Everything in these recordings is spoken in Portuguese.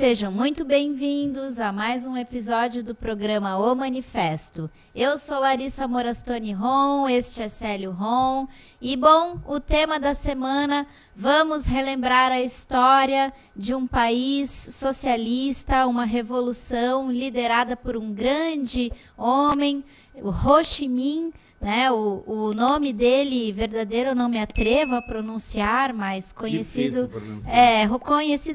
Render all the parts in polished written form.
Sejam muito bem-vindos a mais um episódio do programa O Manifesto. Eu sou Larissa Morastoni Ron, este é Célio Ron. E, bom, o tema da semana, vamos relembrar a história de um país socialista, uma revolução liderada por um grande homem, o Ho Chi Minh, né? O nome dele verdadeiro eu não me atrevo a pronunciar, mas conhecido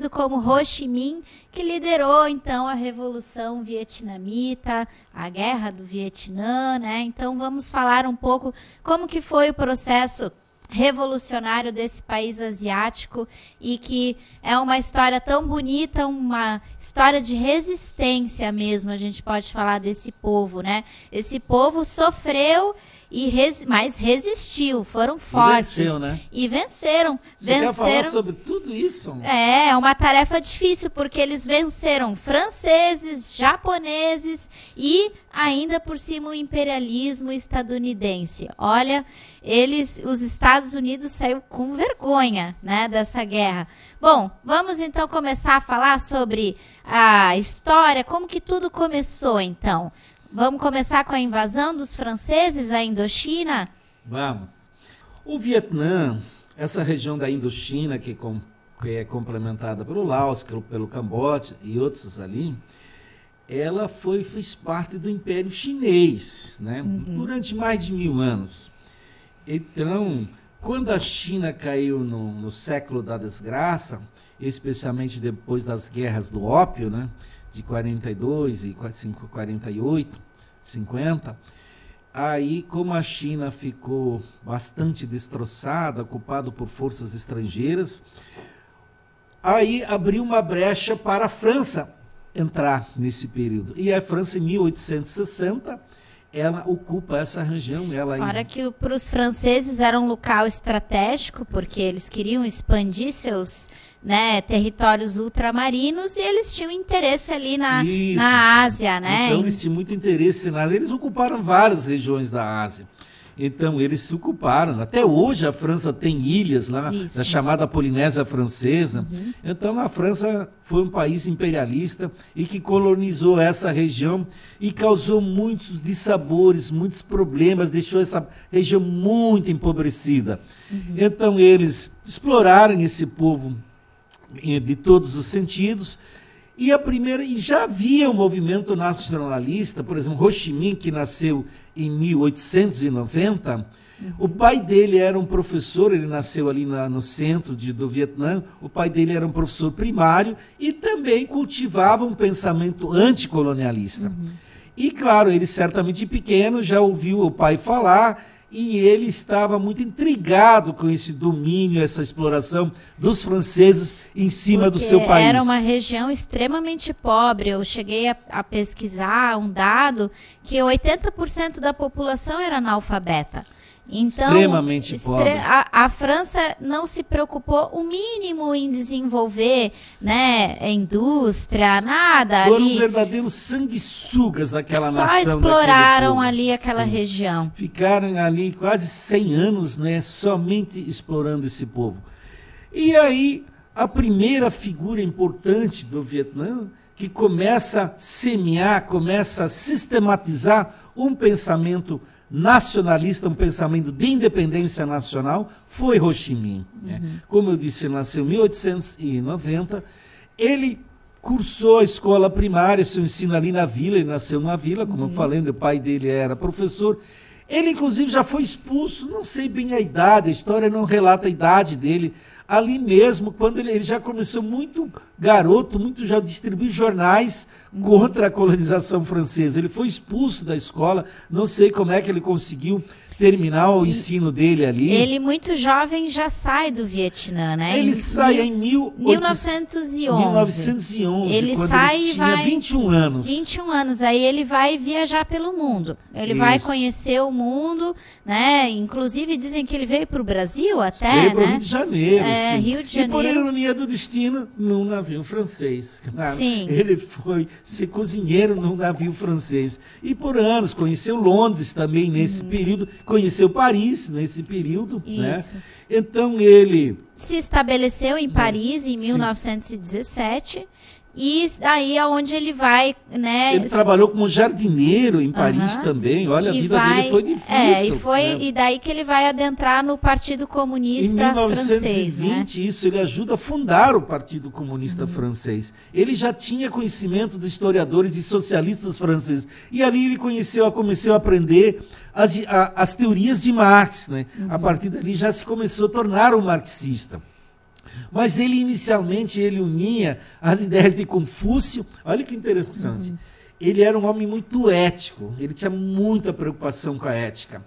como Ho Chi Minh, que liderou então a Revolução Vietnamita, a Guerra do Vietnã, né? Então vamos falar um pouco como que foi o processo revolucionário desse país asiático e que é uma história tão bonita, uma história de resistência mesmo, a gente pode falar desse povo, né? Esse povo sofreu mas resistiu, foram fortes. E venceu, né? E venceram. Você quer falar sobre tudo isso? É uma tarefa difícil, porque eles venceram franceses, japoneses e ainda por cima o imperialismo estadunidense. Olha, os Estados Unidos saiu com vergonha, né, dessa guerra. Bom, vamos então começar a falar sobre a história, como que tudo começou então. Vamos começar com a invasão dos franceses à Indochina? Vamos. O Vietnã, essa região da Indochina, que é complementada pelo Laos, pelo Camboja e outros ali, ela fez parte do Império Chinês, né? Durante mais de 1000 anos. Então, quando a China caiu no século da desgraça, especialmente depois das guerras do ópio, né? De 42 e 48, 50, aí como a China ficou bastante destroçada, ocupada por forças estrangeiras, aí abriu uma brecha para a França entrar nesse período. E a França, em 1860, ela ocupa essa região. Fora que para os franceses era um local estratégico, porque eles queriam expandir seus territórios ultramarinos e eles tinham interesse ali na Ásia, né? Então eles tinham muito interesse eles ocuparam várias regiões da Ásia. Então eles se ocuparam. Até hoje a França tem ilhas lá na chamada Polinésia Francesa. Então a França foi um país imperialista e que colonizou essa região e causou muitos dissabores, muitos problemas, deixou essa região muito empobrecida. Então eles exploraram esse povo de todos os sentidos, e já havia um movimento nacionalista, por exemplo, Ho Chi Minh, que nasceu em 1890, o pai dele era um professor, ele nasceu ali no centro do Vietnã, o pai dele era um professor primário e também cultivava um pensamento anticolonialista. E claro, ele certamente pequeno já ouviu o pai falar, e ele estava muito intrigado com esse domínio, essa exploração dos franceses em cima do seu país. Era uma região extremamente pobre. Eu cheguei a pesquisar um dado que 80% da população era analfabeta. Então, extremamente pobre. A França não se preocupou o mínimo em desenvolver, indústria, nada. Foram verdadeiros sanguessugas daquela nação. Só exploraram ali aquela região. Ficaram ali quase 100 anos, somente explorando esse povo. E aí, a primeira figura importante do Vietnã, que começa a semear, começa a sistematizar um pensamento nacionalista, um pensamento de independência nacional, foi Ho Chi Minh. Como eu disse, ele nasceu em 1890, ele cursou a escola primária, seu ensino ali na vila, ele nasceu na vila, como eu falei, o pai dele era professor. Ele, inclusive, já foi expulso, não sei bem a idade, a história não relata a idade dele, ali mesmo, quando ele já começou muito garoto, já distribuiu jornais contra a colonização francesa. Ele foi expulso da escola, não sei como é que ele conseguiu terminar o ensino dele ali. Ele, muito jovem, já sai do Vietnã, né? Ele sai em 1911. Ele quando sai ele e tinha vai... 21 anos. 21 anos. Aí ele vai viajar pelo mundo. Ele vai conhecer o mundo, né? Inclusive, dizem que ele veio para o Brasil até, veio para o Rio de Janeiro. Rio de Janeiro. E por ironia do destino, num navio francês. Sim. Ele foi ser cozinheiro num navio francês. E por anos, conheceu Londres também nesse período, conheceu Paris nesse período. Isso. Né? Então ele se estabeleceu em Paris em 1917 E aí é onde ele vai, né? Ele trabalhou como jardineiro em Paris também. Olha, a vida dele foi difícil. E daí que ele vai adentrar no Partido Comunista francês. Em 1920, né? Isso, ele ajuda a fundar o Partido Comunista francês. Ele já tinha conhecimento de historiadores, de socialistas franceses. E ali ele começou a aprender as teorias de Marx, né? A partir dali já se começou a tornar um marxista. Mas ele, inicialmente, ele unia as ideias de Confúcio. Olha que interessante. Ele era um homem muito ético. Ele tinha muita preocupação com a ética.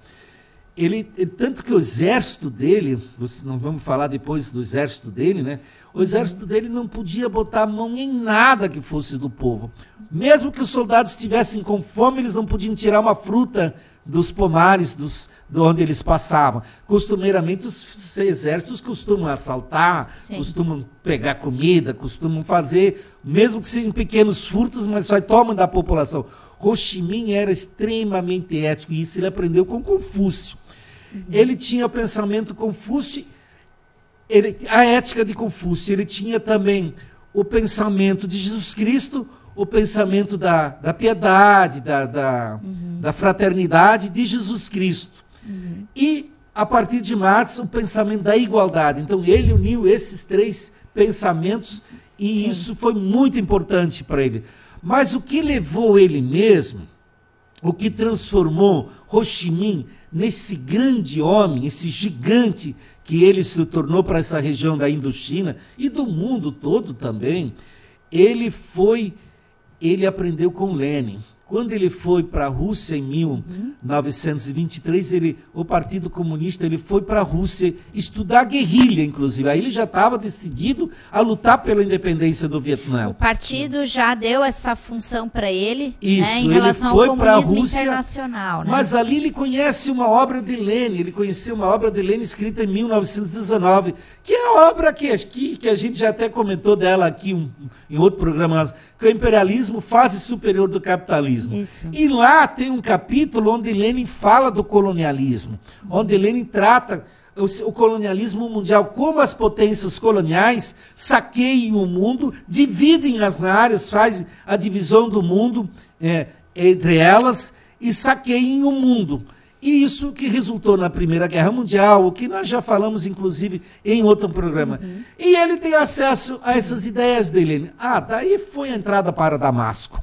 Tanto que o exército dele, não vamos falar depois do exército dele, né? O exército dele não podia botar a mão em nada que fosse do povo. Mesmo que os soldados estivessem com fome, eles não podiam tirar uma fruta dos pomares de onde eles passavam. Costumeiramente, os exércitos costumam assaltar, costumam pegar comida, costumam fazer, mesmo que sejam pequenos furtos, mas tomam da população. Ho Chi Minh era extremamente ético, e isso ele aprendeu com Confúcio. Ele tinha o pensamento Confúcio, a ética de Confúcio. Ele tinha também o pensamento de Jesus Cristo, o pensamento da piedade, da fraternidade de Jesus Cristo. E, a partir de Marx, o pensamento da igualdade. Então, ele uniu esses três pensamentos e isso foi muito importante para ele. Mas o que levou ele mesmo, o que transformou Ho Chi Minh nesse grande homem, esse gigante que ele se tornou para essa região da Indochina e do mundo todo também, ele aprendeu com Lenin. Quando ele foi para a Rússia em 1923, o Partido Comunista foi para a Rússia estudar guerrilha, inclusive. Aí ele já estava decidido a lutar pela independência do Vietnã. O partido já deu essa função para ele, isso, né, em relação ele foi ao comunismo Rússia, internacional. Né? Mas ali ele conhece uma obra de Lenin, escrita em 1919, que é a obra que a gente já até comentou dela aqui em outro programa, que é o imperialismo, fase superior do capitalismo. Isso. E lá tem um capítulo onde Lenin fala do colonialismo, onde Lenin trata o colonialismo mundial, como as potências coloniais saqueiam o mundo, dividem as áreas, fazem a divisão do mundo entre elas e saqueiam o mundo. E isso que resultou na Primeira Guerra Mundial, o que nós já falamos, inclusive, em outro programa. E ele tem acesso a essas ideias de Lenin. Daí foi a entrada para Damasco.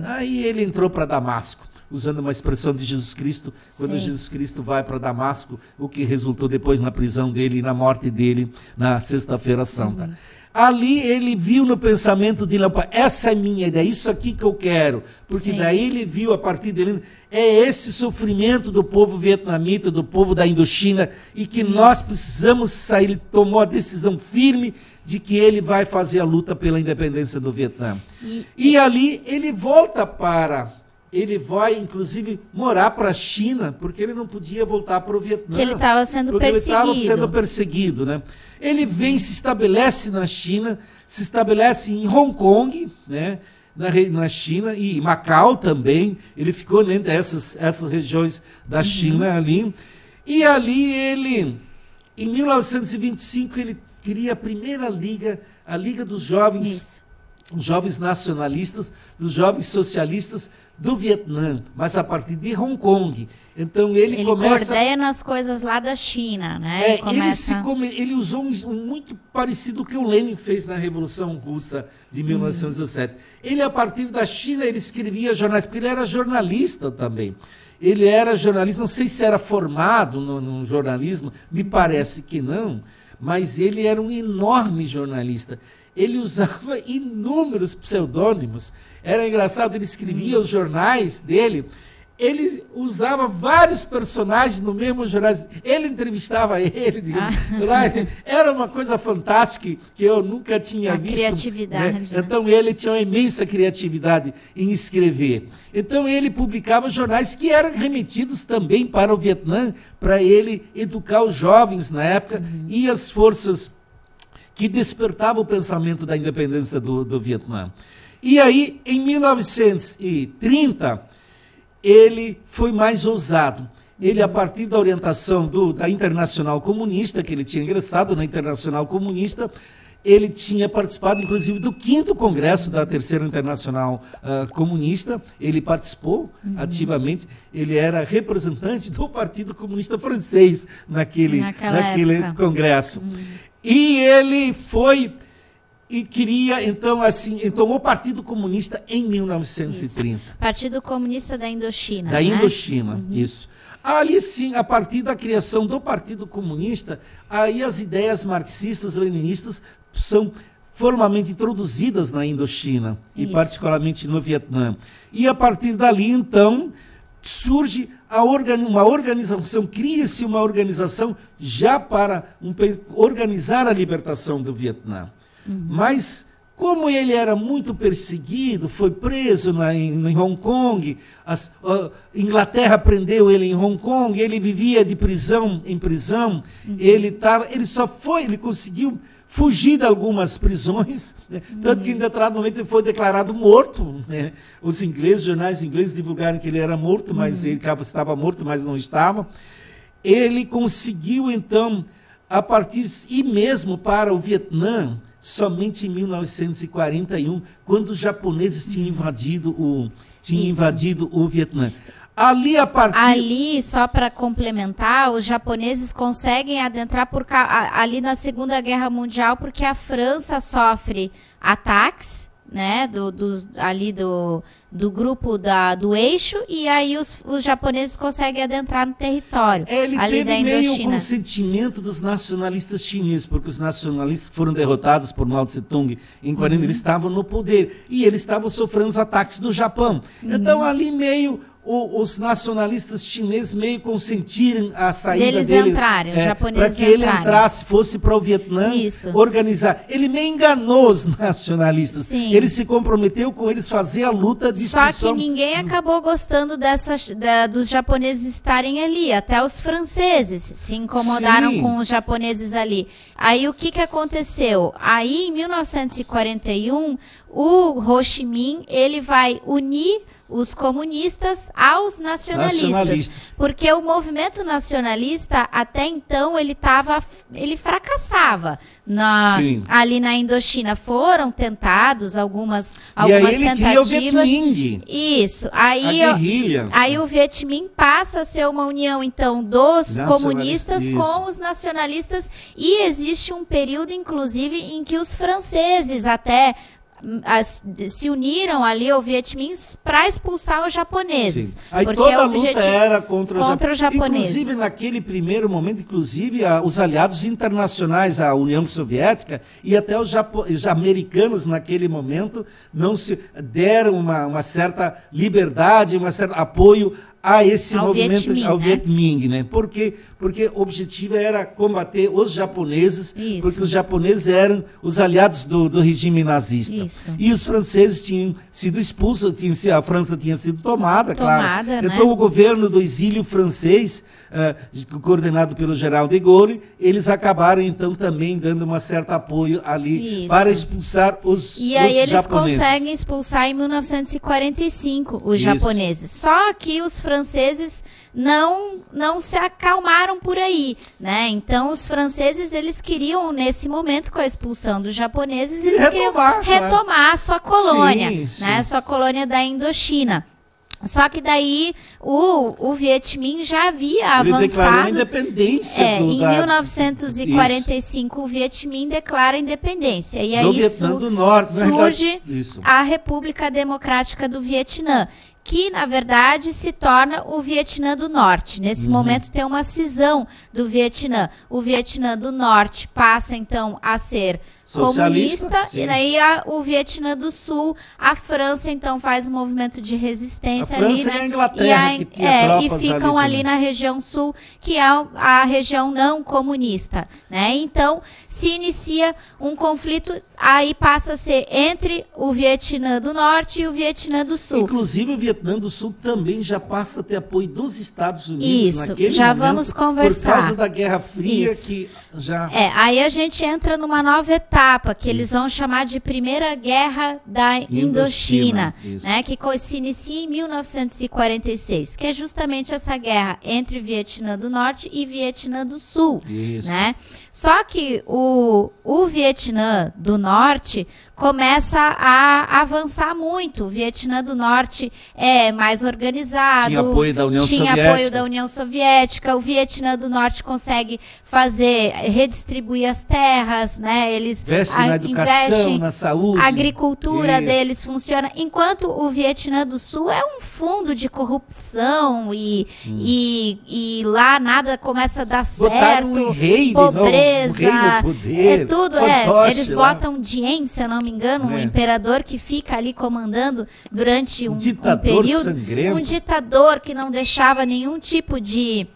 Aí ele entrou para Damasco, usando uma expressão de Jesus Cristo, quando Jesus Cristo vai para Damasco, o que resultou depois na prisão dele e na morte dele na Sexta-feira Santa. Ali ele viu no pensamento de Lenin, essa é minha ideia, isso aqui que eu quero, porque daí ele viu a partir dele, esse sofrimento do povo vietnamita, do povo da Indochina, e que nós precisamos sair. Ele tomou a decisão firme de que ele vai fazer a luta pela independência do Vietnã. E ali ele ele vai, inclusive, morar para a China, porque ele não podia voltar para o Vietnã. Que ele estava sendo perseguido. Ele estava sendo perseguido, né? Ele vem, se estabelece na China, se estabelece em Hong Kong, né? Na China, e Macau também. Ele ficou entre essas regiões da China ali. E ali ele, em 1925, ele cria a primeira liga, a Liga dos Jovens, jovens nacionalistas, dos jovens socialistas do Vietnã, mas a partir de Hong Kong. Então ele começa... coordena as coisas lá da China, né? Ele usou muito parecido com o que o Lenin fez na Revolução Russa de 1917. Ele, a partir da China, ele escrevia jornais, porque ele era jornalista também. Ele era jornalista, não sei se era formado no jornalismo, me parece que não, mas ele era um enorme jornalista. Ele usava inúmeros pseudônimos. Era engraçado, ele escrevia os jornais dele, ele usava vários personagens no mesmo jornal. Ele entrevistava ele. Era uma coisa fantástica que eu nunca tinha visto. Criatividade. Né? Então ele tinha uma imensa criatividade em escrever. Então ele publicava jornais que eram remetidos também para o Vietnã, para ele educar os jovens na época e as forças que despertavam o pensamento da independência do Vietnã. E aí, em 1930, ele foi mais ousado. Ele, a partir da orientação da Internacional Comunista, que ele tinha ingressado na Internacional Comunista, Ele tinha participado, inclusive, do 5º Congresso da Terceira Internacional Comunista. Ele participou ativamente. Ele era representante do Partido Comunista Francês naquele congresso. E ele foi e queria, então, assim, tomou o Partido Comunista em 1930. Isso. Partido Comunista da Indochina. Da Indochina, isso. Ali sim, a partir da criação do Partido Comunista, aí as ideias marxistas, leninistas são formalmente introduzidas na Indochina, e particularmente no Vietnã. E a partir dali, então, surge uma organização, cria-se uma organização já para organizar a libertação do Vietnã. Mas, como ele era muito perseguido, foi preso em Hong Kong, Inglaterra prendeu ele em Hong Kong, ele vivia de prisão em prisão, ele conseguiu fugir de algumas prisões, né? Tanto que em determinado momento ele foi declarado morto, né? Os jornais ingleses divulgaram que ele era morto, mas ele estava morto, mas não estava. Ele conseguiu, então, ir mesmo para o Vietnã, somente em 1941, quando os japoneses tinham invadido o Vietnã. Ali, só para complementar, os japoneses conseguem adentrar ali na Segunda Guerra Mundial, porque a França sofre ataques, né, do grupo do eixo, e aí os japoneses conseguem adentrar no território. Ele ali teve meio o consentimento dos nacionalistas chineses, porque os nacionalistas que foram derrotados por Mao Tse-tung em 40, eles estavam no poder, e eles estavam sofrendo os ataques do Japão. Então ali meio os nacionalistas chineses meio consentiram a saída dele, para que ele entrasse, fosse para o Vietnã, organizar. Ele meio enganou os nacionalistas. Sim. Ele se comprometeu com eles fazer a luta de expulsão. Só que ninguém acabou gostando dos japoneses estarem ali. Até os franceses se incomodaram com os japoneses ali. Aí o que aconteceu? Aí em 1941, o Ho Chi Minh, ele vai unir os comunistas aos nacionalistas. Porque o movimento nacionalista, até então, ele fracassava. Ali na Indochina foram tentados algumas tentativas. Cria o Viet Minh. Isso. Aí o Viet Minh passa a ser uma união, então, dos comunistas com os nacionalistas. E existe um período, inclusive, em que os franceses se uniram ali ao Viet Minh para expulsar os japoneses. Aí toda a luta era contra os japoneses. Inclusive, naquele primeiro momento, os aliados internacionais, a União Soviética e até os americanos, naquele momento, não se deram uma certa liberdade, um certo apoio a esse movimento, ao Viet Minh, né? Porque o objetivo era combater os japoneses, porque os japoneses eram os aliados do regime nazista. Isso. E os franceses tinham sido expulsos, a França tinha sido tomada, claro. Né? Então o governo do exílio francês, coordenado pelo general de Gaulle, eles acabaram então também dando um certo apoio ali para expulsar os japoneses. E aí eles conseguem expulsar em 1945 os japoneses. Só que os franceses não se acalmaram por aí, né? Então os franceses, eles queriam, nesse momento, com a expulsão dos japoneses, eles queriam retomar a sua colônia, né? Sua colônia da Indochina. Só que daí o Viet Minh já havia avançado. Ele declarou a independência. Em 1945, o Viet Minh declara a independência. E aí surge a República Democrática do Vietnã, que, na verdade, se torna o Vietnã do Norte. Nesse momento tem uma cisão do Vietnã. O Vietnã do Norte passa, então, a ser comunista, e daí o Vietnã do Sul, a França, então, faz um movimento de resistência ali, né? E a Inglaterra, que tinha tropas e ficam ali na região sul, que é a região não comunista, né? Então, se inicia um conflito aí passa a ser entre o Vietnã do Norte e o Vietnã do Sul. Inclusive o Vietnã do Sul também já passa a ter apoio dos Estados Unidos. Isso, naquele já momento, vamos conversar. Por causa da Guerra Fria. Isso. Que já... Aí a gente entra numa nova etapa, que eles vão chamar de Primeira Guerra da Indochina, né, que se inicia em 1946, que é justamente essa guerra entre Vietnã do Norte e Vietnã do Sul. Né? Só que o Vietnã do Norte começa a avançar muito. O Vietnã do Norte é mais organizado. Tinha apoio da União Soviética. Apoio da União Soviética. O Vietnã do Norte consegue redistribuir as terras, né? Eles investem na educação, na saúde. A agricultura deles funciona. Enquanto o Vietnã do Sul é um fundo de corrupção e lá nada começa a dar certo. Um rei, pobreza. Um rei no poder, é tudo, eles botam Dien, se eu não me engano, um imperador que fica ali comandando durante um período. Sangrento. Um ditador que não deixava nenhum tipo de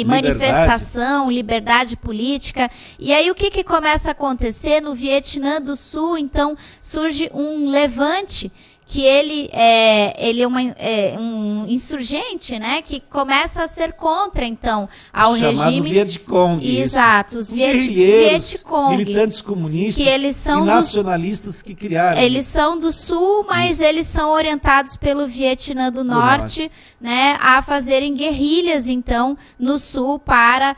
manifestação, liberdade política. E aí o que começa a acontecer? No Vietnã do Sul, então, surge um levante, que ele é um insurgente, né, que começa a ser contra, então, ao regime. Vietcong. Exato, os Vietcong. Militantes comunistas que eles são nacionalistas que criaram. Eles são do Sul, mas eles são orientados pelo Vietnã do Norte, né, a fazerem guerrilhas, então, no Sul para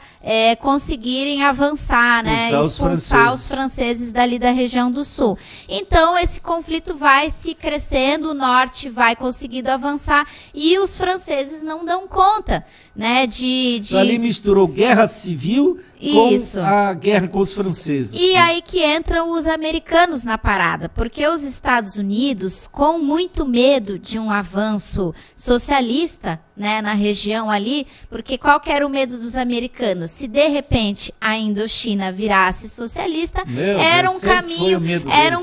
conseguirem avançar, expulsar os franceses dali da região do Sul. Então, esse conflito vai se crescendo, o Norte vai conseguindo avançar e os franceses não dão conta, né, Então, ali misturou guerra civil com a guerra com os franceses. E aí que entram os americanos na parada, porque os Estados Unidos, com muito medo de um avanço socialista, né, na região ali, porque qual que era o medo dos americanos? Se de repente a Indochina virasse socialista, era um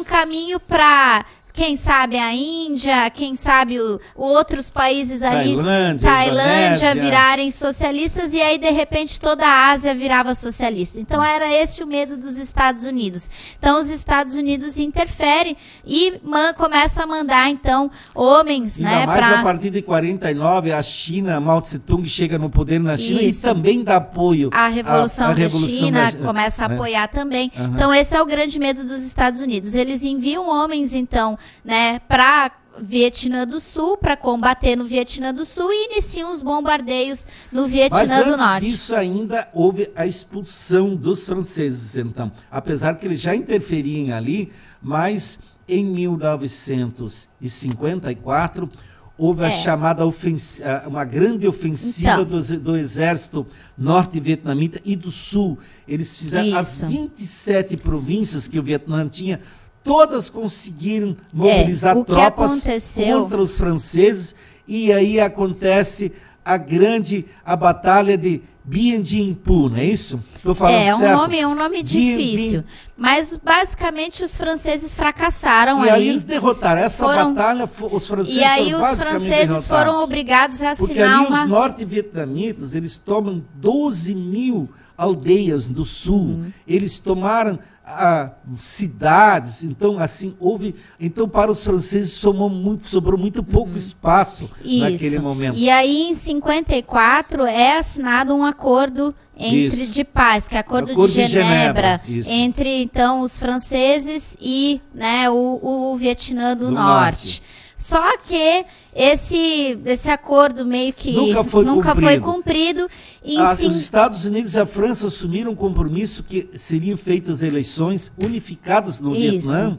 caminho para... Quem sabe a Índia, quem sabe outros países ali, Tailândia, virarem socialistas, e aí de repente toda a Ásia virava socialista. Então era esse o medo dos Estados Unidos. Então os Estados Unidos interferem e começa a mandar então homens, né, mais a partir de 49 a China, Mao Tse-tung chega no poder na China e também dá apoio à Revolução da China, começa a apoiar também. Então esse é o grande medo dos Estados Unidos. Eles enviam homens então, né, para Vietnã do Sul, para combater no Vietnã do Sul, e iniciam os bombardeios no Vietnã do Norte. Mas antes disso ainda houve a expulsão dos franceses, então. Apesar que eles já interferiam ali, mas em 1954 houve a chamada uma grande ofensiva do exército norte-vietnamita e do sul. Eles fizeram as 27 províncias que o Vietnã tinha. Todas conseguiram mobilizar tropas contra os franceses, e aí acontece a batalha de Bien Dinh Phu, não é isso? Estou falando certo? É um nome difícil, mas basicamente os franceses fracassaram ali. E aí eles derrotaram essa batalha, os franceses foram obrigados a assinar porque ali os norte-vietnamitas, eles tomam 12 mil aldeias do sul, eles tomaram cidades, então assim então para os franceses sobrou muito pouco espaço naquele momento. E aí em 54 é assinado um acordo de paz, que é o Acordo de Genebra, entre então os franceses e, né, o Vietnã do Norte. Só que esse acordo meio que nunca foi cumprido. Os Estados Unidos e a França assumiram um compromisso que seriam feitas eleições unificadas no Vietnã,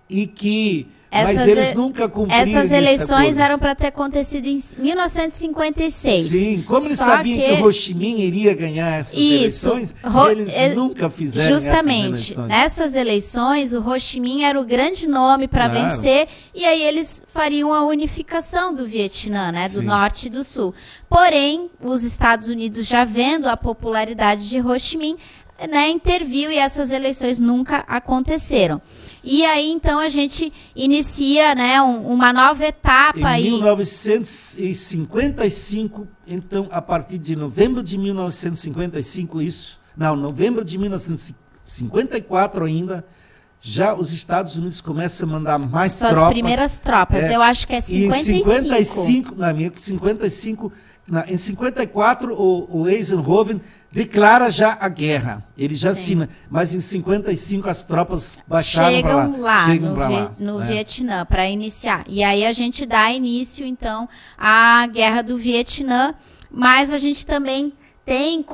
e que mas eles nunca cumpriram. Essas eleições eram para ter acontecido em 1956. Sim, como eles sabiam que o Ho Chi Minh iria ganhar essas eleições, eles nunca fizeram justamente nessas eleições, o Ho Chi Minh era o grande nome para vencer, e aí eles fariam a unificação do Vietnã, né, do norte e do sul. Porém, os Estados Unidos, já vendo a popularidade de Ho Chi Minh, né, interviu, e essas eleições nunca aconteceram. E aí, então, a gente inicia, né, uma nova etapa. Em 1955, então, a partir de novembro de 1955, novembro de 1954 ainda, já os Estados Unidos começam a mandar mais Suas tropas. Primeiras tropas, eu acho que é 55. Em 54, o Eisenhower declara já a guerra. Ele já assina. Mas em 55 as tropas baixaram para lá. Chegam no Vietnã para iniciar. E aí a gente dá início, então, à Guerra do Vietnã. Mas a gente também tem...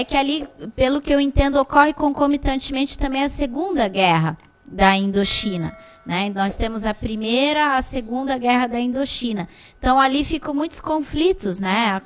que ali, pelo que eu entendo, ocorre concomitantemente também a Segunda Guerra da Indochina, né? Nós temos a Primeira, a Segunda Guerra da Indochina. Então ali ficam muitos conflitos, né,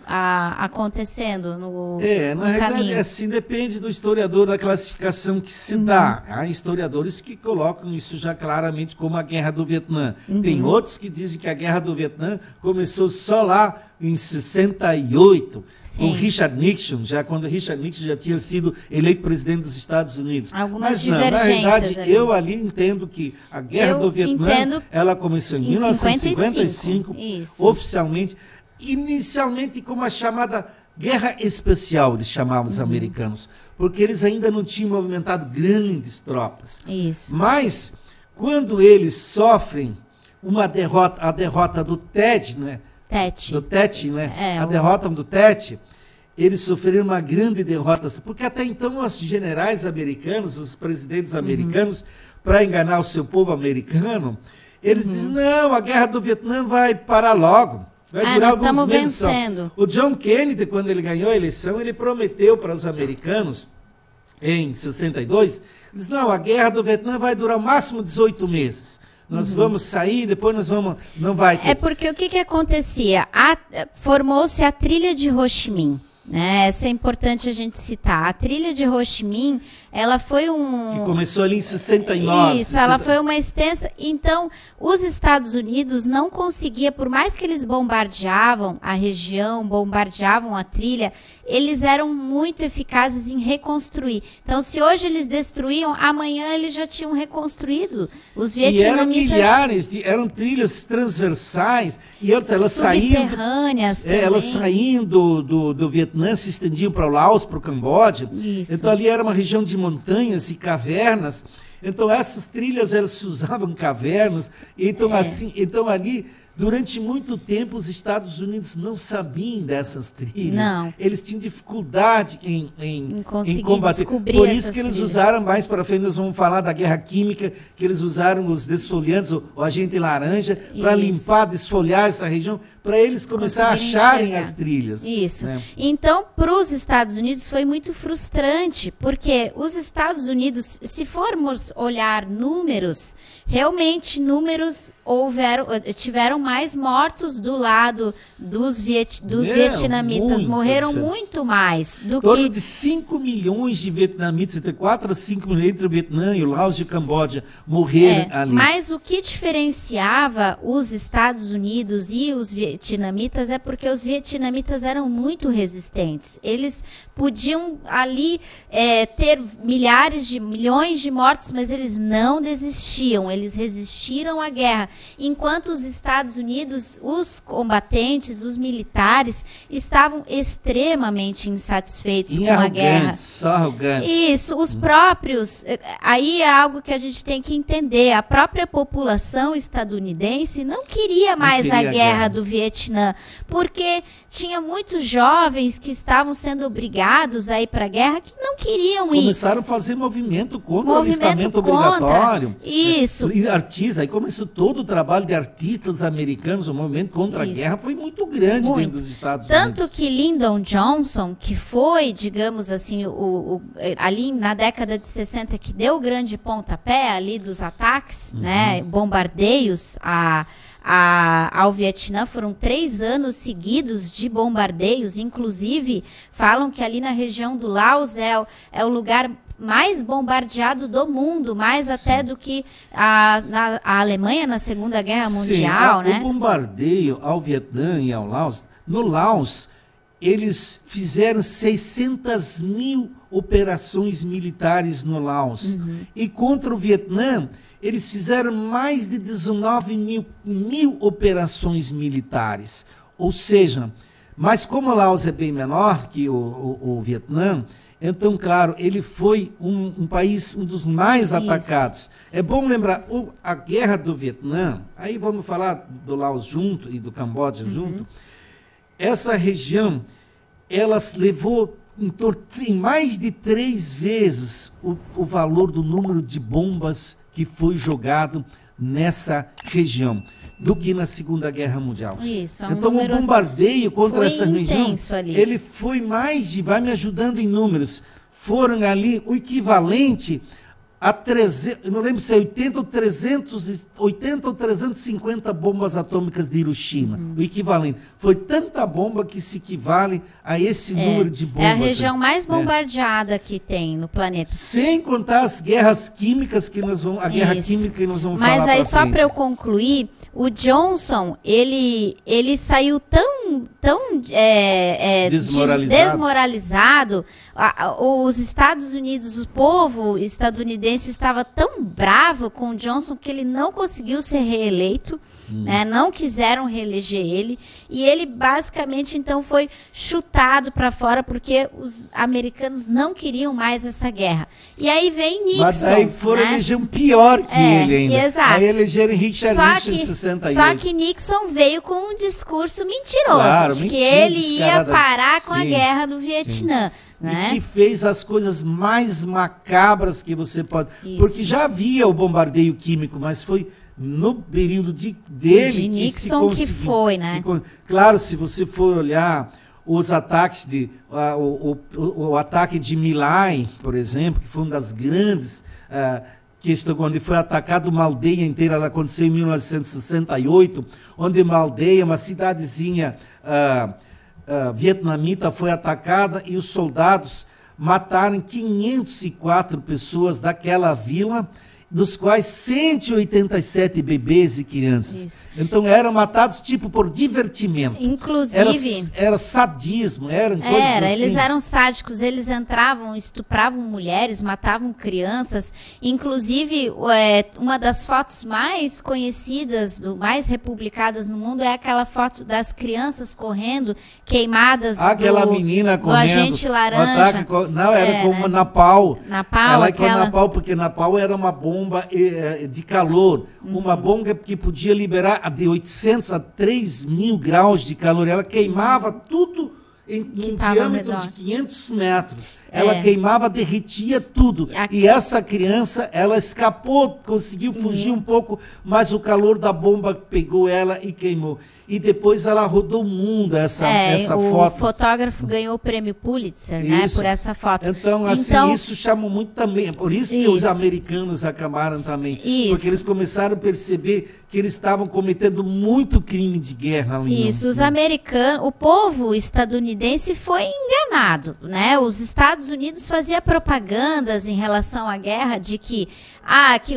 acontecendo no na realidade, caminho. Assim, depende do historiador, da classificação que se dá. Há historiadores que colocam isso já claramente como a Guerra do Vietnã. Tem outros que dizem que a Guerra do Vietnã começou só lá em 68, com Richard Nixon, já quando Richard Nixon já tinha sido eleito presidente dos Estados Unidos. Algumas Mas não, na realidade, eu ali entendo que a Guerra do Vietnã, ela começou em 1955, oficialmente, inicialmente como a chamada Guerra Especial, eles chamavam os americanos, porque eles ainda não tinham movimentado grandes tropas. Mas, quando eles sofrem a derrota do Tet, né? Do Tet, né? A derrota do Tet, eles sofreram uma grande derrota, porque até então os generais americanos, os presidentes americanos, para enganar o seu povo americano, eles dizem, não, a Guerra do Vietnã vai parar logo, vai durar alguns meses só. O John Kennedy, quando ele ganhou a eleição, ele prometeu para os americanos, em 62, disse, não, a Guerra do Vietnã vai durar o máximo 18 meses. Nós vamos sair, depois nós vamos... Não vai ter. É porque o que acontecia? Formou-se a trilha de Ho Chi Minh. Né? Essa é importante a gente citar. A trilha de Ho Chi Minh, ela foi que começou ali em 69. Isso, ela foi uma extensa... Então, os Estados Unidos não conseguiam, por mais que eles bombardeavam a região, bombardeavam a trilha, eles eram muito eficazes em reconstruir. Então, se hoje eles destruíam, amanhã eles já tinham reconstruído. Os vietnamitas... E eram milhares, eram trilhas transversais, e elas subterrâneas também. Elas saindo do Vietnã, se estendiam para o Laos, para o Camboja. Então ali era uma região de montanhas e cavernas. Então essas trilhas, elas se usavam cavernas. Então, então ali, durante muito tempo, os Estados Unidos não sabiam dessas trilhas. Não. Eles tinham dificuldade em combater. Por isso que eles usaram mais para frente, nós vamos falar da guerra química, que eles usaram os desfolhantes, o agente laranja, para limpar, desfolhar essa região, para eles começarem a acharem as trilhas. Isso. Né? Então, para os Estados Unidos foi muito frustrante, porque os Estados Unidos, se formos olhar números, realmente números tiveram mais mortos do lado dos vietnamitas. Morreram muito mais do que... Em torno de 5 milhões de vietnamitas, entre 4 a 5 milhões entre o Vietnã e o Laos e o Camboja, morreram ali. Mas o que diferenciava os Estados Unidos e os vietnamitas é porque os vietnamitas eram muito resistentes. Eles podiam ali ter milhões de mortos, mas eles não desistiam, eles resistiram à guerra. Enquanto os Estados Unidos, os combatentes, os militares, estavam extremamente insatisfeitos com a guerra. Arrogantes. Isso, os próprios... Aí é algo que a gente tem que entender. A própria população estadunidense não queria mais a guerra do Vietnã, porque tinha muitos jovens que estavam sendo obrigados a ir para a guerra que não queriam ir. Começaram a fazer movimento contra o alistamento obrigatório. Isso. E artistas, aí começou todo o trabalho de artistas americanos, o movimento contra a guerra foi muito grande dentro dos Estados Unidos. Tanto que Lyndon Johnson, que foi, digamos assim, ali na década de 60, que deu o grande pontapé ali dos ataques, né, bombardeios ao Vietnã, foram 3 anos seguidos de bombardeios, inclusive falam que ali na região do Laos é o lugar mais bombardeado do mundo, mais até do que a Alemanha na Segunda Guerra Mundial, né? O bombardeio ao Vietnã e ao Laos, no Laos, eles fizeram 600 mil operações militares no Laos. E contra o Vietnã, eles fizeram mais de 19 mil operações militares. Ou seja, Mas como Laos é bem menor que o Vietnã, então, claro, ele foi um país, um dos mais atacados. É bom lembrar, a guerra do Vietnã, aí vamos falar do Laos junto e do Camboja junto, essa região, ela levou em mais de 3 vezes o valor do número de bombas que foi jogado nessa região do que na Segunda Guerra Mundial. Isso, então o bombardeio contra essa região, ali. ele foi vai me ajudando em números, foram ali o equivalente a 300, eu não lembro se é 80 ou 350 bombas atômicas de Hiroshima, o equivalente. Foi tanta bomba que se equivale a esse número de bombas. É a região mais bombardeada que tem no planeta. Sem contar as guerras químicas que nós vamos, a guerra química que nós vamos falar. Mas aí só para eu concluir, o Johnson, ele saiu tão desmoralizado. Os Estados Unidos, o povo estadunidense estava tão bravo com o Johnson que ele não conseguiu ser reeleito, né? Não quiseram reeleger ele, e ele basicamente então foi chutado para fora porque os americanos não queriam mais essa guerra. E aí vem Nixon. Mas aí foram eleger um pior que ele ainda. Exato. Aí elegeram Richard Nixon em 68. Só que Nixon veio com um discurso mentiroso, de que ele ia parar com a guerra do Vietnã. Né? E que fez as coisas mais macabras que você pode... Isso. Porque já havia o bombardeio químico, mas foi no período dele de Nixon que foi, né? Claro, se você for olhar os ataques, o ataque de My Lai, por exemplo, que foi uma das grandes... quando foi atacado uma aldeia inteira, ela aconteceu em 1968, onde uma aldeia, uma cidadezinha vietnamita foi atacada e os soldados mataram 504 pessoas daquela vila, dos quais 187 bebês e crianças. Isso. Então eram matados tipo por divertimento. Inclusive... Era sadismo, eram coisas assim. Eles eram sádicos, eles entravam, estupravam mulheres, matavam crianças. Inclusive, uma das fotos mais conhecidas, mais republicadas no mundo, é aquela foto das crianças correndo, queimadas aquela menina correndo, do agente laranja. Era como Napalm. Ela com Napalm, porque Napalm era uma bomba de calor, uma bomba que podia liberar de 800 a 3.000 graus de calor. Ela queimava tudo em um diâmetro de 500 metros. Ela queimava, derretia tudo. E essa criança, ela escapou, conseguiu fugir um pouco, mas o calor da bomba pegou ela e queimou. E depois ela rodou o mundo, essa foto. O fotógrafo ganhou o prêmio Pulitzer, né, por essa foto. Então, isso chamou muito também. Por isso que os americanos acabaram também. Porque eles começaram a perceber que eles estavam cometendo muito crime de guerra ali. Os americanos, o povo estadunidense foi enganado, né? Os Estados Unidos faziam propagandas em relação à guerra de que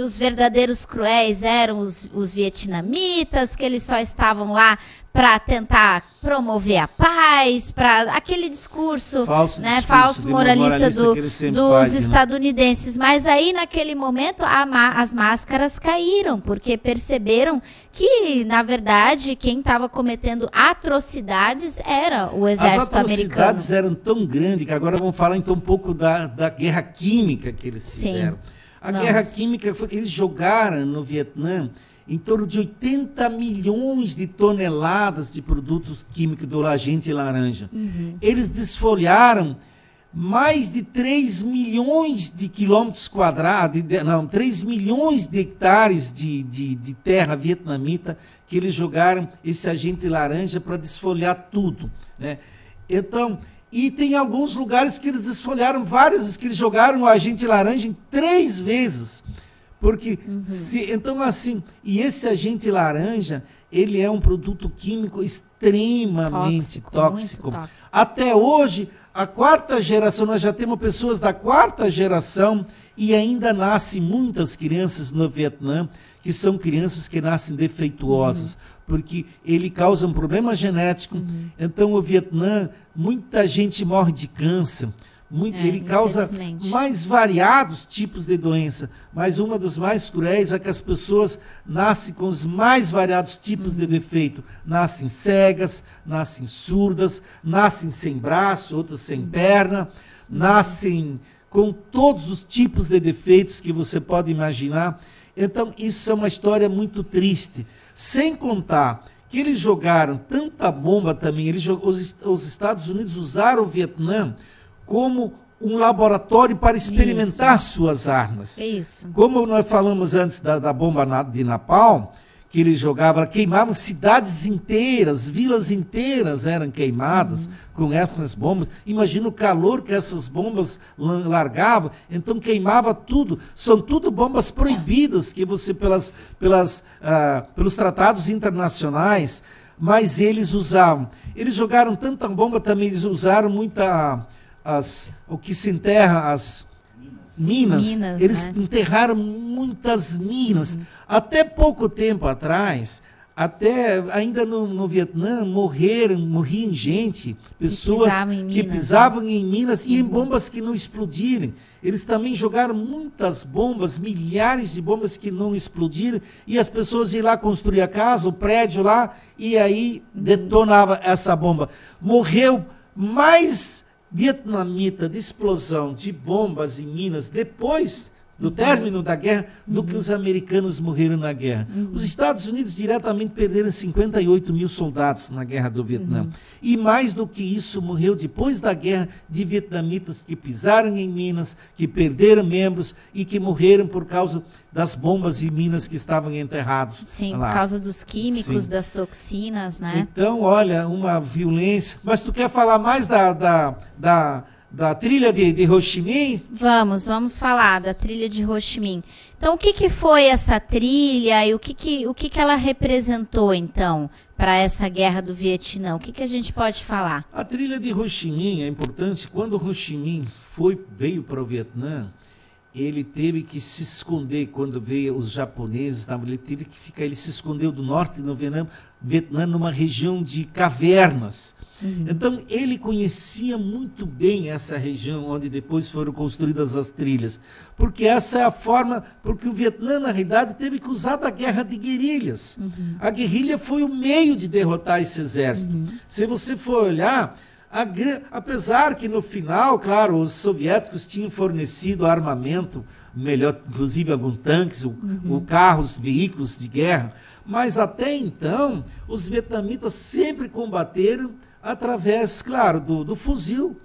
os verdadeiros cruéis eram os vietnamitas, que eles só estavam lá para tentar promover a paz, para aquele discurso falso moralista dos estadunidenses. Mas aí, naquele momento, as máscaras caíram, porque perceberam que, na verdade, quem estava cometendo atrocidades era o exército americano. As atrocidades eram tão grandes que agora vamos falar então um pouco da guerra química que eles fizeram. A guerra química, eles jogaram no Vietnã em torno de 80 milhões de toneladas de produtos químicos do agente laranja. Eles desfolharam mais de 3 milhões de quilômetros quadrados, 3 milhões de hectares de terra vietnamita que eles jogaram esse agente laranja para desfolhar tudo, né? Então, e tem alguns lugares que eles desfolharam, vários que eles jogaram o agente laranja em 3 vezes. Porque, então assim, e esse agente laranja, ele é um produto químico extremamente tóxico. Até hoje, a 4ª geração, nós já temos pessoas da 4ª geração e ainda nascem muitas crianças no Vietnã, que são crianças que nascem defeituosas, porque ele causa um problema genético. Então, o Vietnã, muita gente morre de câncer, Ele causa mais variados tipos de doença, mas uma das mais cruéis é que as pessoas nascem com os mais variados tipos de defeito. Nascem cegas, nascem surdas, nascem sem braço, outras sem perna, nascem com todos os tipos de defeitos que você pode imaginar. Então, isso é uma história muito triste. Sem contar que eles jogaram tanta bomba também, os Estados Unidos usaram o Vietnã como um laboratório para experimentar suas armas. Como nós falamos antes da bomba de Napalm, que eles jogavam, queimavam cidades inteiras, vilas inteiras eram queimadas com essas bombas. Imagina o calor que essas bombas largavam, então queimava tudo. São tudo bombas proibidas que você, pelos tratados internacionais, mas eles usavam. Eles jogaram tanta bomba também, eles usaram o que se enterra, as minas, eles enterraram muitas minas. Até pouco tempo atrás, ainda no Vietnã, morriam gente, pessoas que pisavam em minas e em bombas que não explodiram. Eles também jogaram muitas bombas, milhares de bombas que não explodiram, e as pessoas iam lá construir a casa, o prédio lá, e aí detonava essa bomba. Morreu mais vietnamita de explosão de bombas e minas depois do término da guerra do que os americanos morreram na guerra. Os Estados Unidos diretamente perderam 58 mil soldados na guerra do Vietnã. E mais do que isso, morreu depois da guerra de vietnamitas que pisaram em minas, que perderam membros e que morreram por causa das bombas e minas que estavam enterrados. Sim, lá. Por causa dos químicos, das toxinas, né? Então, olha, uma violência. Mas tu quer falar mais da trilha de Ho Chi Minh? Vamos falar da trilha de Ho Chi Minh. Então, o que foi essa trilha e o que ela representou, então, para essa guerra do Vietnã? O que a gente pode falar? A trilha de Ho Chi Minh é importante. Quando Ho Chi Minh veio para o Vietnã, ele teve que se esconder. Quando veio os japoneses, ele se escondeu do norte do Vietnã numa região de cavernas. Então, ele conhecia muito bem essa região onde depois foram construídas as trilhas, porque essa é a forma, porque o Vietnã, na realidade, teve que usar da guerra de guerrilhas. A guerrilha foi o meio de derrotar esse exército. Se você for olhar, apesar que no final, claro, os soviéticos tinham fornecido armamento melhor, inclusive alguns tanques, carros, veículos de guerra, mas até então os vietnamitas sempre combateram através, claro, do fuzil,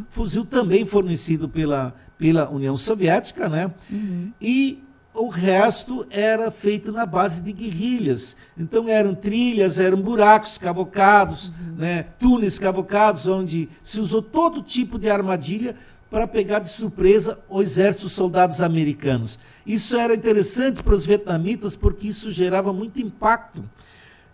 fuzil também fornecido pela União Soviética, né? E o resto era feito na base de guerrilhas. Então eram trilhas, eram buracos cavocados, né? Túneis cavocados, onde se usou todo tipo de armadilha para pegar de surpresa o exército, os soldados americanos. Isso era interessante para os vietnamitas, porque isso gerava muito impacto.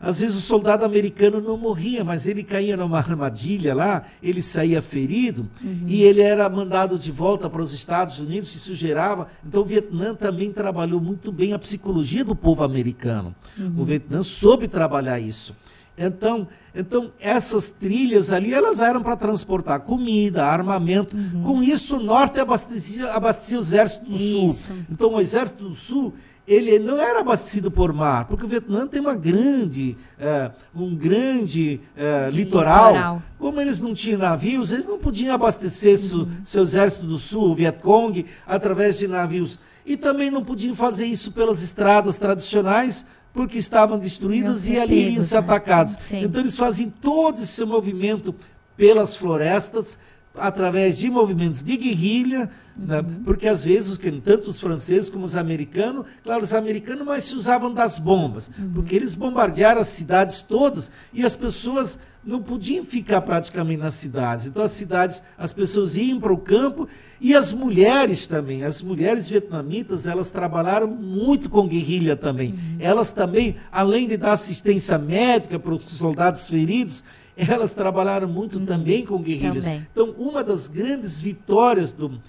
Às vezes o soldado americano não morria, mas ele caía numa armadilha lá, ele saía ferido e ele era mandado de volta para os Estados Unidos, isso gerava. Então o Vietnã também trabalhou muito bem a psicologia do povo americano. O Vietnã soube trabalhar isso. Então essas trilhas ali, elas eram para transportar comida, armamento. Com isso o norte abastecia o exército do sul. Então o exército do sul, ele não era abastecido por mar, porque o Vietnã tem um grande litoral. Como eles não tinham navios, eles não podiam abastecer seu exército do sul, o Vietcong, através de navios. E também não podiam fazer isso pelas estradas tradicionais, porque estavam destruídas e ali iriam ser atacados. Então eles faziam todo esse movimento pelas florestas, através de movimentos de guerrilha, né? Porque às vezes, tanto os franceses como os americanos, claro, os americanos mais se usavam das bombas, porque eles bombardearam as cidades todas e as pessoas não podiam ficar praticamente nas cidades. Então as pessoas iam para o campo, e as mulheres também, as mulheres vietnamitas, elas trabalharam muito com guerrilha também. Elas também, além de dar assistência médica para os soldados feridos, elas trabalharam muito também com guerrilhas. Então, uma das grandes vitórias do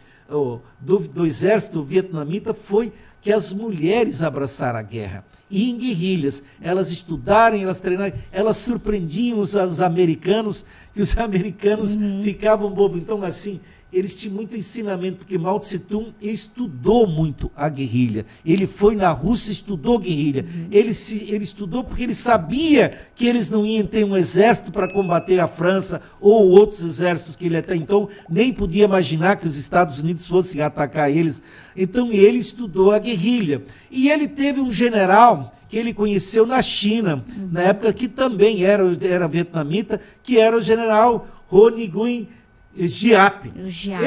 exército vietnamita foi que as mulheres abraçaram a guerra. E em guerrilhas, elas estudaram, elas treinaram, elas surpreendiam os americanos, que os americanos ficavam bobos. Então, assim, eles tinham muito ensinamento, porque Mao Tse-tung estudou muito a guerrilha. Ele foi na Rússia e estudou guerrilha. Ele estudou porque ele sabia que eles não iam ter um exército para combater a França ou outros exércitos que ele até então nem podia imaginar que os Estados Unidos fossem atacar eles. Então ele estudou a guerrilha. E ele teve um general que ele conheceu na China, na época que também era vietnamita, que era o general Ho Nguyen Giap.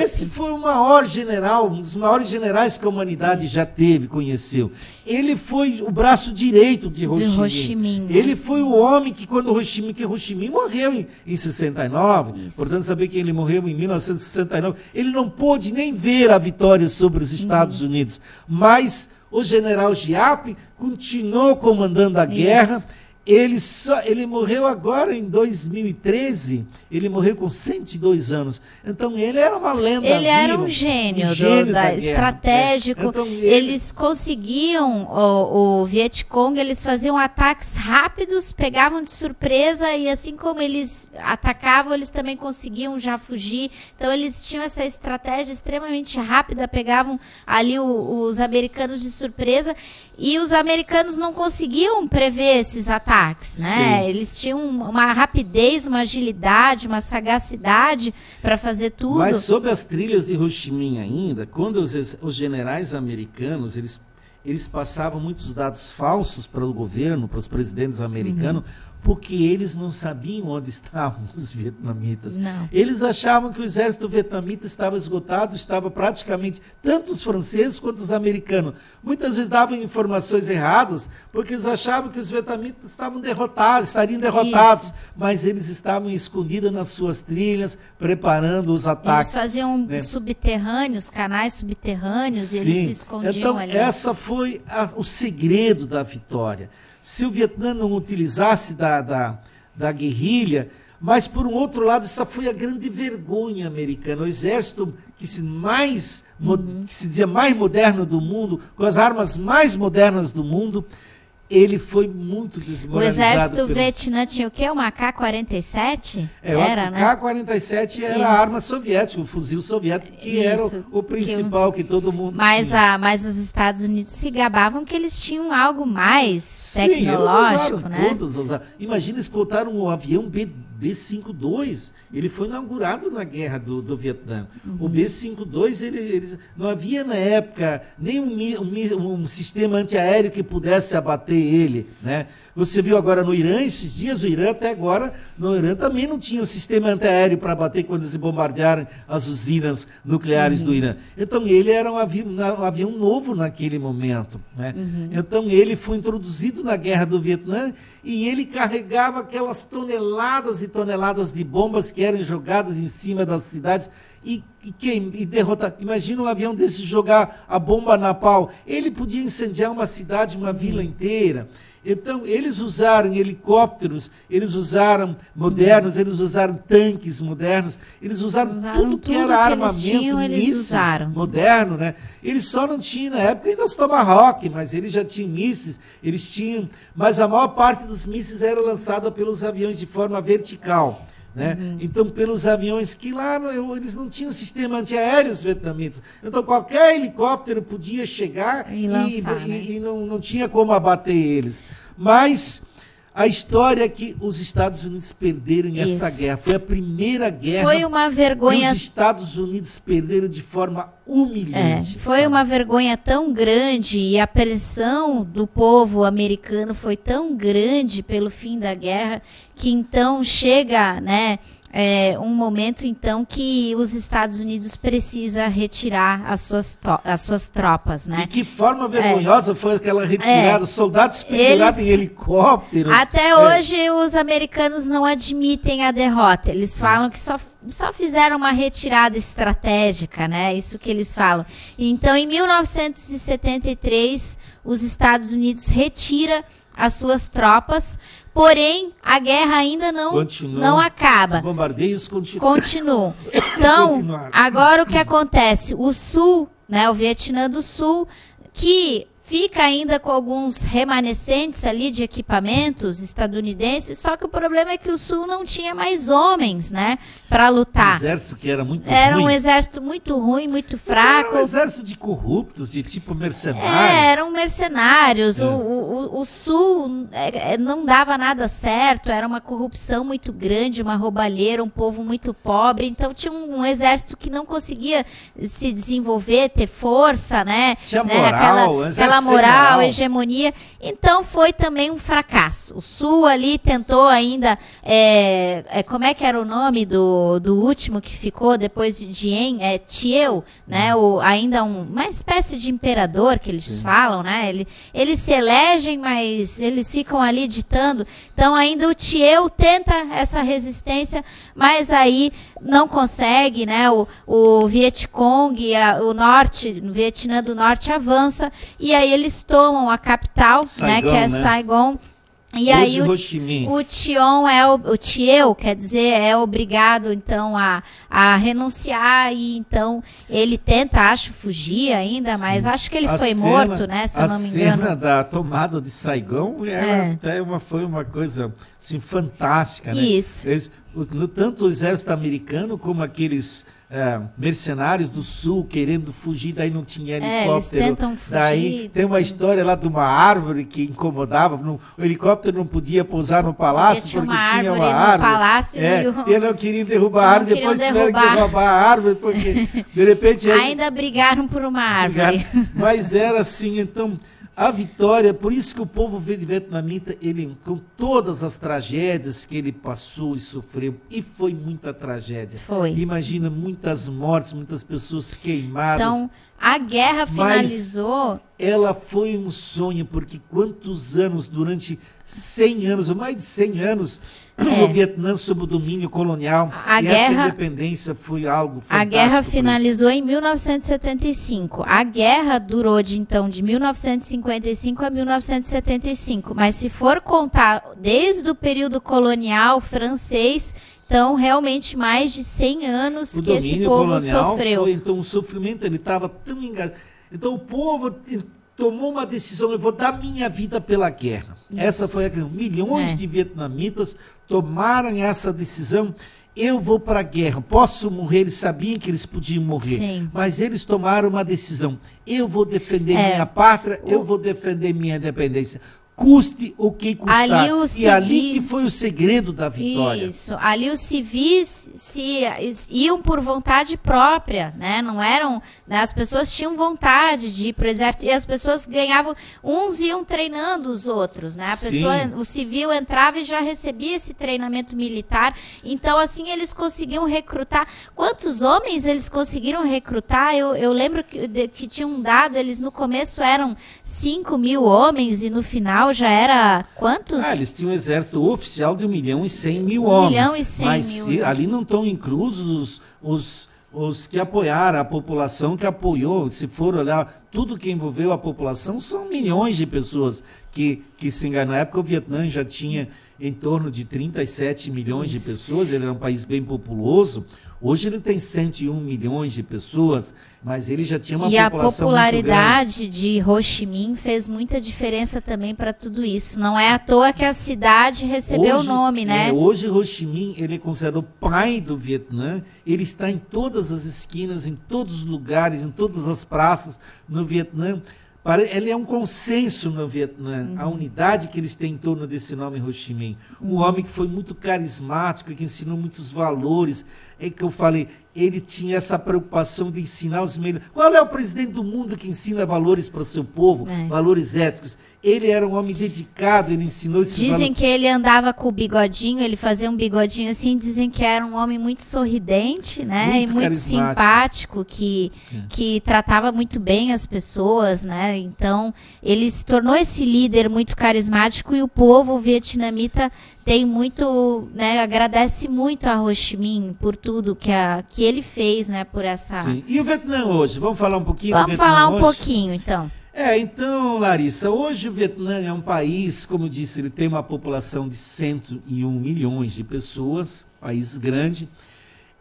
Esse foi o maior general, um dos maiores generais que a humanidade já teve, conheceu. Ele foi o braço direito de Ho Chi Minh. Ele foi o homem que, quando Ho Chi Minh morreu em 69, portanto, saber que ele morreu em 1969, ele não pôde nem ver a vitória sobre os Estados Unidos, mas o general Giap continuou comandando a guerra. Ele morreu agora em 2013, ele morreu com 102 anos. Então ele era uma lenda Ele viva, era um gênio, estratégico. Então, eles conseguiam, o Vietcong, eles faziam ataques rápidos, pegavam de surpresa e assim como eles atacavam, eles também conseguiam já fugir. Então eles tinham essa estratégia extremamente rápida, pegavam ali os americanos de surpresa e os americanos não conseguiam prever esses ataques, né? Sim. Eles tinham uma rapidez, uma agilidade, uma sagacidade para fazer tudo. Mas sob as trilhas de Ho Chi Minh ainda, quando os generais americanos, eles passavam muitos dados falsos para o governo, para os presidentes americanos, porque eles não sabiam onde estavam os vietnamitas. Não. Eles achavam que o exército vietnamita estava esgotado, estava praticamente, tanto os franceses quanto os americanos. Muitas vezes davam informações erradas, porque eles achavam que os vietnamitas estavam estariam derrotados, mas eles estavam escondidos nas suas trilhas, preparando os ataques. Eles faziam subterrâneos, canais subterrâneos, e eles se escondiam então, ali. Essa foi o segredo da vitória. Se o Vietnã não utilizasse da guerrilha, mas, por um outro lado, essa foi a grande vergonha americana. O exército que se dizia mais moderno do mundo, com as armas mais modernas do mundo, ele foi muito desmoralizado. O exército Vietnã tinha o quê? Uma K-47? Era, né? O K-47 era a arma soviética, o fuzil soviético, que era o principal que todo mundo tinha. Mas os Estados Unidos se gabavam que eles tinham algo mais tecnológico, eles usaram, né? Imagina, escoltaram um avião B-52, ele foi inaugurado na guerra do Vietnã. O B-52, não havia na época nem um sistema antiaéreo que pudesse abater ele, né? Você viu agora no Irã, esses dias, o Irã até agora, no Irã também não tinha um sistema antiaéreo para bater quando eles bombardearam as usinas nucleares do Irã. Então ele era um avião novo naquele momento, né? Então ele foi introduzido na guerra do Vietnã e ele carregava aquelas toneladas e toneladas de bombas que eram jogadas em cima das cidades e derrotar. Imagina um avião desse jogar a bomba napalm. Ele podia incendiar uma cidade, uma vila inteira. Então, eles usaram helicópteros, eles usaram modernos, eles usaram tanques modernos, eles usaram tudo que era armamento moderno, né? Eles só não tinham, na época, ainda os Tomahawk, mas eles já tinham mísseis, mas a maior parte dos mísseis era lançada pelos aviões de forma vertical. Né? Então, pelos aviões que lá eles não tinham sistema antiaéreo, os vietnamitas. Então, qualquer helicóptero podia chegar e não tinha como abater eles. Mas a história é que os Estados Unidos perderam essa guerra. Foi a primeira guerra foi uma vergonha... que os Estados Unidos perderam de forma humilhante. Foi uma vergonha tão grande e a pressão do povo americano foi tão grande pelo fim da guerra que então chega, né, um momento então que os Estados Unidos precisa retirar as suas tropas, né? E que forma vergonhosa foi aquela retirada, soldados pendurados em helicópteros. Até hoje os americanos não admitem a derrota, eles falam que só fizeram uma retirada estratégica, né? Isso que eles falam. Então, em 1973, os Estados Unidos retira as suas tropas, porém a guerra ainda não acaba. Os bombardeios continuam. Então, agora o que acontece? O Sul, né, o Vietnã do Sul, que fica ainda com alguns remanescentes ali de equipamentos estadunidenses, só que o problema é que o Sul não tinha mais homens, né, para lutar. Um exército que era muito ruim. Era um exército muito ruim, muito fraco. Era um exército de corruptos, de tipo mercenário. Eram mercenários. O Sul não dava nada certo, era uma corrupção muito grande, uma roubalheira, um povo muito pobre. Então tinha um exército que não conseguia se desenvolver, ter força, né? Tinha moral, aquela moral, hegemonia. Então foi também um fracasso. O Sul ali tentou ainda, como é que era o nome do último que ficou depois de Dien? Thieu, né? Ainda uma espécie de imperador que eles falam, né? Eles se elegem, mas eles ficam ali ditando. Então ainda o Thieu tenta essa resistência, mas aí não consegue, né? O Vietcong, o Vietnã do Norte avança, e aí eles tomam a capital, Saigon, né? Que é Saigon. E aí o Thieu, quer dizer, é obrigado então a renunciar, e então ele tenta, acho, fugir ainda, mas acho que ele foi morto, né, se eu não me engano. A cena da tomada de Saigon foi uma coisa assim, fantástica, né? Isso. Tanto o exército americano como aqueles mercenários do Sul querendo fugir, daí não tinha helicóptero. Eles tentam fugir. Daí tem uma história lá de uma árvore que incomodava. O helicóptero não podia pousar no palácio porque tinha uma árvore. No palácio e não queriam derrubar a árvore, depois tiveram que derrubar a árvore, porque de repente... Ainda brigaram por uma árvore. Mas era assim, então... A vitória, por isso que o povo vietnamita, ele, com todas as tragédias que ele passou e sofreu, e foi muita tragédia. Foi. Imagina, muitas mortes, muitas pessoas queimadas. Então, a guerra finalizou... Ela foi um sonho, porque quantos anos, durante 100 anos, ou mais de 100 anos, o Vietnã sob o domínio colonial, essa independência foi algo fantástico. A guerra finalizou em 1975. A guerra durou de 1955 a 1975. Mas se for contar desde o período colonial francês, então realmente mais de 100 anos que esse povo sofreu. Foi, então o sofrimento, ele estava tão enganado. Então o povo tomou uma decisão: eu vou dar minha vida pela guerra. Isso. Essa foi a questão. Milhões de vietnamitas tomaram essa decisão: eu vou para a guerra, posso morrer. Eles sabiam que eles podiam morrer, mas eles tomaram uma decisão: eu vou defender minha pátria, eu vou defender minha independência. Custe o que custar. Ali que foi o segredo da vitória. Isso. Ali os civis iam por vontade própria, né? Não eram... Né? As pessoas tinham vontade de ir para o exército, e as pessoas ganhavam... Uns iam treinando os outros, né? O civil entrava e já recebia esse treinamento militar. Então, assim, eles conseguiam recrutar. Quantos homens eles conseguiram recrutar? Eu lembro que tinha um dado, eles no começo eram 5.000 homens, e no final já era quantos? Eles tinham um exército oficial de 1.100.000 homens. 1.100.000. Mas ali não estão inclusos os que apoiaram, a população que apoiou. Se for olhar, tudo que envolveu a população são milhões de pessoas que se enganam. Na época o Vietnã já tinha em torno de 37 milhões de pessoas, ele era um país bem populoso. Hoje ele tem 101 milhões de pessoas, mas ele já tinha uma população muito grande. E a popularidade de Ho Chi Minh fez muita diferença também para tudo isso. Não é à toa que a cidade recebeu o nome, né? Hoje Ho Chi Minh, ele é considerado o pai do Vietnã. Ele está em todas as esquinas, em todos os lugares, em todas as praças no Vietnã. Ele é um consenso no Vietnã, a unidade que eles têm em torno desse nome Ho Chi Minh. Um homem que foi muito carismático, que ensinou muitos valores. É que eu falei, ele tinha essa preocupação de ensinar os melhores. Qual é o presidente do mundo que ensina valores para o seu povo, valores éticos? Ele era um homem dedicado, ele ensinou esses valores. Dizem que ele andava com o bigodinho, ele fazia um bigodinho assim, dizem que era um homem muito sorridente, né? E muito simpático, que tratava muito bem as pessoas, né? Então, ele se tornou esse líder muito carismático, e o povo vietnamita tem muito, né, agradece muito a Ho Chi Minh por tudo que ele fez, né, por essa... Sim. E o Vietnã hoje? Vamos falar um pouquinho do Vietnã hoje? Vamos falar um pouquinho, então. Então, Larissa, hoje o Vietnã é um país, como eu disse, ele tem uma população de 101 milhões de pessoas, país grande.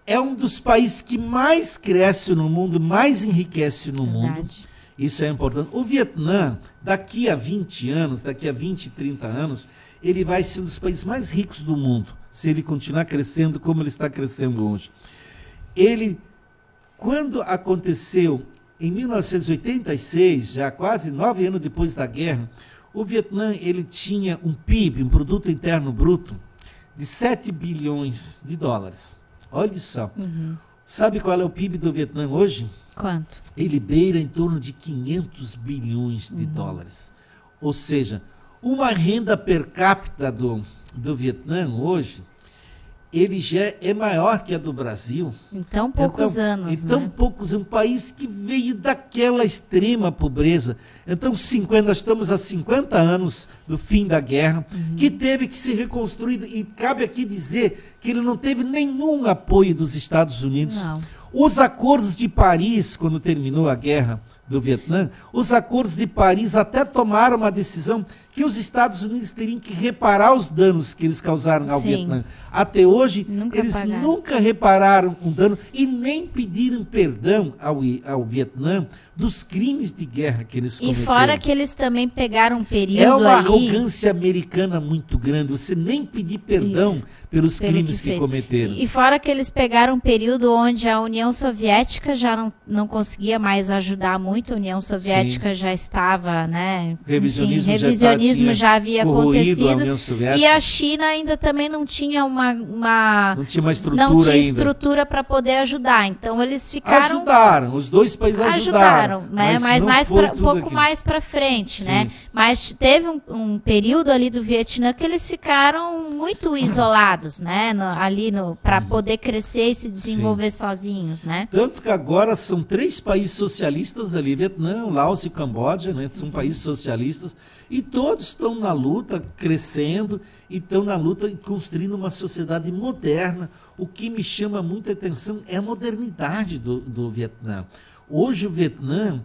É um dos países que mais cresce no mundo, mais enriquece no mundo. Isso é importante. O Vietnã, daqui a 20 anos, daqui a 20, 30 anos, ele vai ser um dos países mais ricos do mundo, se ele continuar crescendo como ele está crescendo hoje. Ele, quando aconteceu em 1986, já quase 9 anos depois da guerra, o Vietnã ele tinha um PIB, um produto interno bruto, de 7 bilhões de dólares. Olha só. Sabe qual é o PIB do Vietnã hoje? Quanto? Ele beira em torno de 500 bilhões de dólares. Ou seja, uma renda per capita do Vietnã hoje, ele já é maior que a do Brasil. Então, poucos anos, Então, né? poucos anos. Um país que veio daquela extrema pobreza. Então, nós estamos há 50 anos do fim da guerra, que teve que ser reconstruído. E cabe aqui dizer que ele não teve nenhum apoio dos Estados Unidos. Não. Os acordos de Paris, quando terminou a guerra do Vietnã, os acordos de Paris até tomaram uma decisão que os Estados Unidos teriam que reparar os danos que eles causaram ao Vietnã. Até hoje, eles nunca repararam um dano e nem pediram perdão ao Vietnã dos crimes de guerra que eles cometeram. E fora que eles também pegaram um período É uma ali... arrogância americana muito grande, você nem pedir perdão pelos crimes que cometeram. E fora que eles pegaram um período onde a União Soviética já não conseguia mais ajudar muito, a União Soviética já estava, né? Revisionismo já havia acontecido. E a China ainda também não tinha não tinha estrutura para poder ajudar. Então eles ficaram... Ajudaram, os dois países ajudaram, né? Mas um pouco mais para frente, né? Mas teve um período ali do Vietnã que eles ficaram muito isolados, né? Para poder crescer e se desenvolver sozinhos, né? Tanto que agora são 3 países socialistas ali, Vietnã, Laos e Camboja, né? São países socialistas e todos estão na luta, crescendo, e estão na luta e construindo uma sociedade moderna. O que me chama muita atenção é a modernidade do Vietnã. Hoje o Vietnã,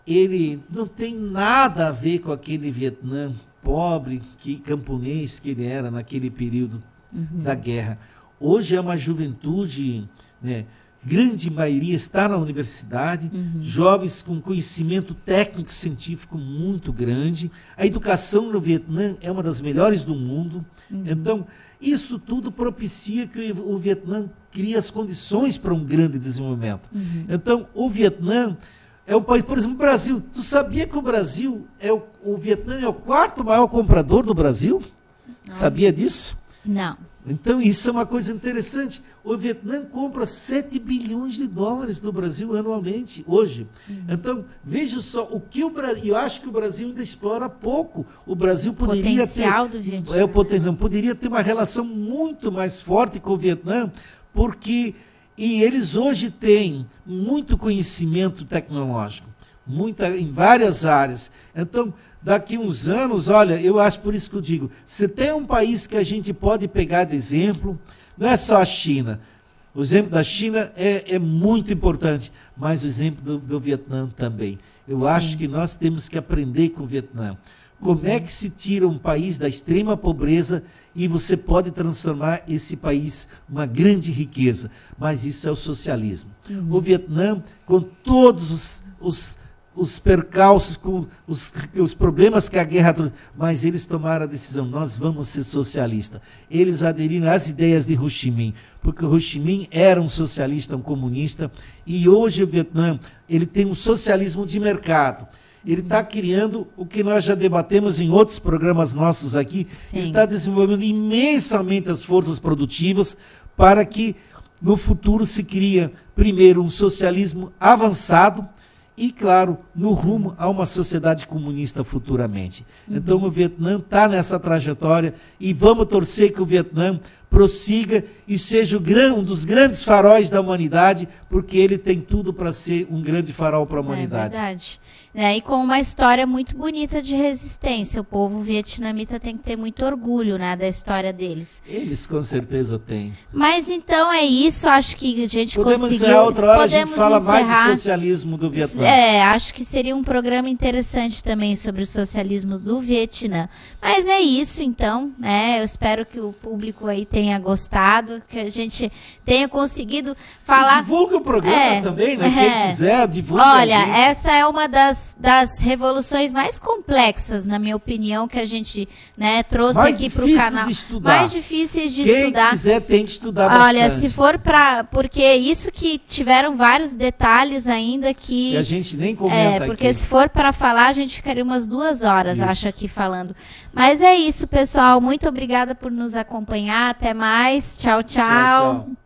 ele não tem nada a ver com aquele Vietnã pobre, camponês que ele era naquele período da guerra. Hoje é uma juventude, né, grande maioria está na universidade, jovens com conhecimento técnico-científico muito grande. A educação no Vietnã é uma das melhores do mundo. Então, isso tudo propicia que o Vietnã crie as condições para um grande desenvolvimento. Então, o Vietnã é um país, por exemplo, o Brasil. Tu sabia que o Vietnã é o 4º maior comprador do Brasil? Sabia disso? Não. Então, isso é uma coisa interessante. O Vietnã compra 7 bilhões de dólares do Brasil anualmente, hoje. Então, veja só, eu acho que o Brasil ainda explora pouco. O Brasil poderia poderia ter uma relação muito mais forte com o Vietnã, porque eles hoje têm muito conhecimento tecnológico, em várias áreas. Então, daqui uns anos, olha, eu acho, por isso que eu digo, se tem um país que a gente pode pegar de exemplo, não é só a China. O exemplo da China é muito importante, mas o exemplo do Vietnã também. Eu acho que nós temos que aprender com o Vietnã. Como é que se tira um país da extrema pobreza e você pode transformar esse país em uma grande riqueza? Mas isso é o socialismo. O Vietnã, com todos os percalços, com os problemas que a guerra trouxe, mas eles tomaram a decisão, nós vamos ser socialistas. Eles aderiram às ideias de Ho Chi Minh, porque Ho Chi Minh era um socialista, um comunista, e hoje o Vietnã ele tem um socialismo de mercado. Ele está criando o que nós já debatemos em outros programas nossos aqui. Ele está desenvolvendo imensamente as forças produtivas para que no futuro se cria, primeiro, um socialismo avançado, e, claro, no rumo a uma sociedade comunista futuramente. Então, o Vietnã está nessa trajetória e vamos torcer que o Vietnã prossiga e seja um dos grandes faróis da humanidade, porque ele tem tudo para ser um grande farol para a humanidade. É verdade. E com uma história muito bonita de resistência. O povo vietnamita tem que ter muito orgulho, né, da história deles. Eles com certeza têm. Mas então é isso, acho que a gente conseguiu... Encerrar outra hora, a gente fala mais do socialismo do Vietnã. Acho que seria um programa interessante também sobre o socialismo do Vietnã. Mas é isso, então, né? Eu espero que o público aí tenha tenha gostado, que a gente tenha conseguido falar. E divulga o programa também, né? Quem quiser, divulga. Olha, essa é uma das revoluções mais complexas, na minha opinião, que a gente, né, trouxe aqui para o canal. Mais difíceis de estudar. Quem quiser tem que estudar bastante. Olha, se for para... Porque isso que tiveram vários detalhes ainda que a gente nem comenta porque aqui. Se for para falar, a gente ficaria umas 2 horas, acho, aqui falando. Mas é isso, pessoal. Muito obrigada por nos acompanhar. Até mais. Tchau, tchau. Tchau, tchau.